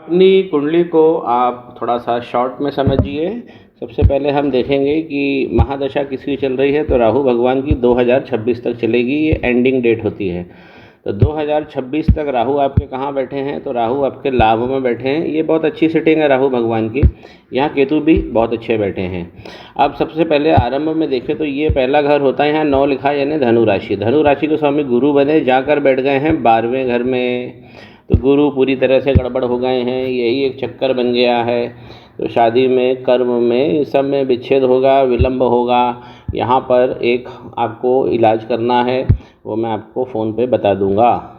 अपनी कुंडली को आप थोड़ा सा शॉर्ट में समझिए। सबसे पहले हम देखेंगे कि महादशा किसकी चल रही है, तो राहु भगवान की 2026 तक चलेगी। ये एंडिंग डेट होती है। तो 2026 तक राहु आपके कहाँ बैठे हैं, तो राहु आपके लाभ में बैठे हैं। ये बहुत अच्छी सेटिंग है राहु भगवान की। यहाँ केतु भी बहुत अच्छे बैठे हैं। अब सबसे पहले आरंभ में देखें तो ये पहला घर होता है, यहाँ 9 लिखा है, यानी धनु राशि। धनु राशि के स्वामी गुरु बने, जाकर बैठ गए हैं 12वें घर में। तो गुरु पूरी तरह से गड़बड़ हो गए हैं, यही एक चक्कर बन गया है। तो शादी में, कर्म में, इस सब में विच्छेद होगा, विलंब होगा। यहाँ पर एक आपको इलाज करना है, वो मैं आपको फ़ोन पे बता दूंगा।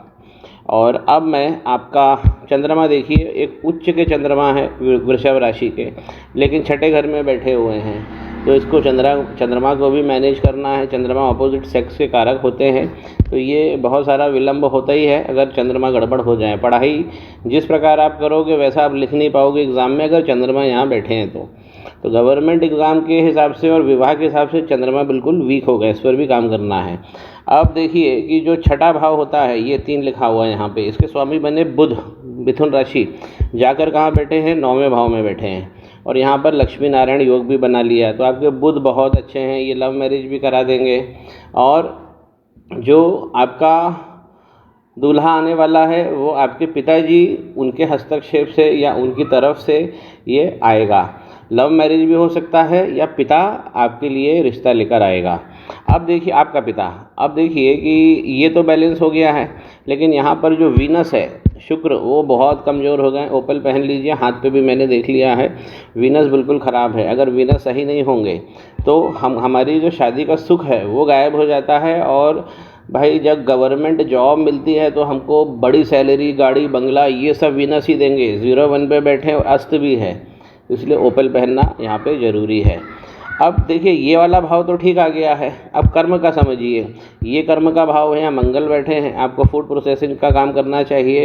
और अब मैं आपका चंद्रमा देखिए, एक उच्च के चंद्रमा है वृषभ राशि के, लेकिन छठे घर में बैठे हुए हैं। तो इसको चंद्रमा को भी मैनेज करना है। चंद्रमा अपोजिट सेक्स के कारक होते हैं, तो ये बहुत सारा विलंब होता ही है अगर चंद्रमा गड़बड़ हो जाए। पढ़ाई जिस प्रकार आप करोगे वैसा आप लिख नहीं पाओगे एग्ज़ाम में, अगर चंद्रमा यहाँ बैठे हैं तो गवर्नमेंट एग्ज़ाम के हिसाब से और विवाह के हिसाब से चंद्रमा बिल्कुल वीक हो गए, इस पर भी काम करना है। अब देखिए कि जो छठा भाव होता है, ये 3 लिखा हुआ है यहाँ पे, इसके स्वामी बने बुध, मिथुन राशि। जाकर कहाँ बैठे हैं, 9वें भाव में बैठे हैं। और यहाँ पर लक्ष्मी नारायण योग भी बना लिया है। तो आपके बुध बहुत अच्छे हैं, ये लव मैरिज भी करा देंगे। और जो आपका दूल्हा आने वाला है वो आपके पिताजी, उनके हस्तक्षेप से या उनकी तरफ से ये आएगा। लव मैरिज भी हो सकता है या पिता आपके लिए रिश्ता लेकर आएगा। अब देखिए आपका पिता, अब देखिए कि ये तो बैलेंस हो गया है, लेकिन यहाँ पर जो वीनस है, शुक्र, वो बहुत कमज़ोर हो गए। ओपल पहन लीजिए, हाथ पे भी मैंने देख लिया है, वीनस बिल्कुल ख़राब है। अगर वीनस सही नहीं होंगे तो हमारी जो शादी का सुख है वो गायब हो जाता है। और भाई जब गवर्नमेंट जॉब मिलती है तो हमको बड़ी सैलरी, गाड़ी, बंगला, ये सब वीनस ही देंगे। 0 1 पे बैठे अस्त भी है, इसलिए ओपल पहनना यहाँ पे ज़रूरी है। अब देखिए ये वाला भाव तो ठीक आ गया है। अब कर्म का समझिए, ये कर्म का भाव है, यहाँ मंगल बैठे हैं। आपको फूड प्रोसेसिंग का काम करना चाहिए,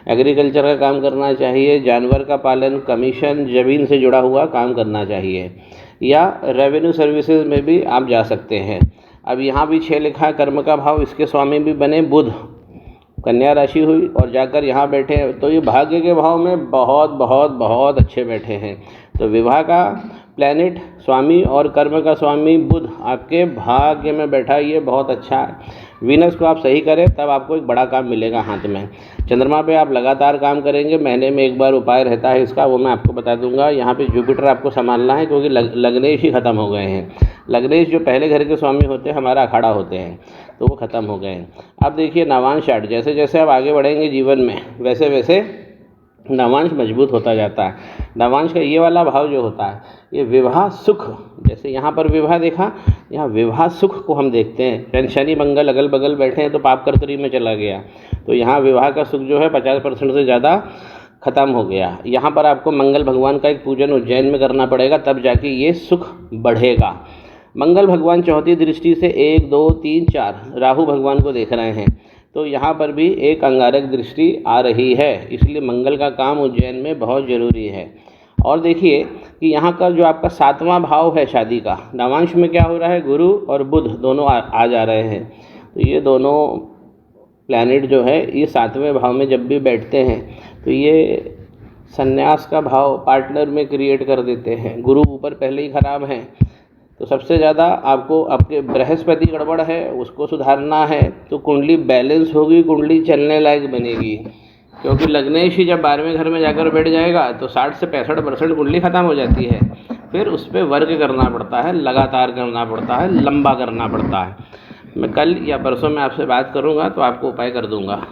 एग्रीकल्चर का काम करना चाहिए, जानवर का पालन, कमीशन, ज़मीन से जुड़ा हुआ काम करना चाहिए, या रेवेन्यू सर्विसेज में भी आप जा सकते हैं। अब यहाँ भी 6 लिखा है कर्म का भाव, इसके स्वामी भी बने बुध, कन्या राशि हुई और जाकर यहाँ बैठे हैं। तो ये भाग्य के भाव में बहुत बहुत बहुत अच्छे बैठे हैं। तो विवाह का प्लैनेट स्वामी और कर्म का स्वामी बुध आपके भाग्य में बैठा, ये बहुत अच्छा है। वीनस को आप सही करें तब आपको एक बड़ा काम मिलेगा हाथ में। चंद्रमा पे आप लगातार काम करेंगे, महीने में एक बार उपाय रहता है इसका, वो मैं आपको बता दूंगा। यहाँ पे जुपिटर आपको संभालना है, क्योंकि लग्नेश ही ख़त्म हो गए हैं। लग्नेश जो पहले घर के स्वामी होते हैं, हमारा अखाड़ा होते हैं, तो वो ख़त्म हो गए हैं। अब देखिए नवांश आठ, जैसे जैसे आप आगे बढ़ेंगे जीवन में वैसे वैसे नवांश मजबूत होता जाता है। नवांश का ये वाला भाव जो होता है, ये विवाह सुख, जैसे यहाँ पर विवाह देखा, यहाँ विवाह सुख को हम देखते हैं। शनि मंगल अगल बगल बैठे हैं तो पाप कर्तरी में चला गया, तो यहाँ विवाह का सुख जो है 50% से ज़्यादा ख़त्म हो गया। यहाँ पर आपको मंगल भगवान का एक पूजन उज्जैन में करना पड़ेगा, तब जाके ये सुख बढ़ेगा। मंगल भगवान चौथी दृष्टि से 1 2 3 4 राहु भगवान को देख रहे हैं, तो यहाँ पर भी एक अंगारक दृष्टि आ रही है, इसलिए मंगल का काम उज्जैन में बहुत ज़रूरी है। और देखिए कि यहाँ का जो आपका 7वां भाव है शादी का, नवांश में क्या हो रहा है, गुरु और बुध दोनों आ जा रहे हैं। तो ये दोनों प्लैनेट जो है ये 7वें भाव में जब भी बैठते हैं तो ये संन्यास का भाव पार्टनर में क्रिएट कर देते हैं। गुरु ऊपर पहले ही खराब हैं, तो सबसे ज़्यादा आपको आपके बृहस्पति गड़बड़ है, उसको सुधारना है। तो कुंडली बैलेंस होगी, कुंडली चलने लायक बनेगी, क्योंकि लग्नेश ही जब 12वें घर में जाकर बैठ जाएगा तो 60 से 65% कुंडली ख़त्म हो जाती है। फिर उस पर वर्क करना पड़ता है, लगातार करना पड़ता है, लंबा करना पड़ता है। मैं कल या परसों में आपसे बात करूँगा तो आपको उपाय कर दूँगा।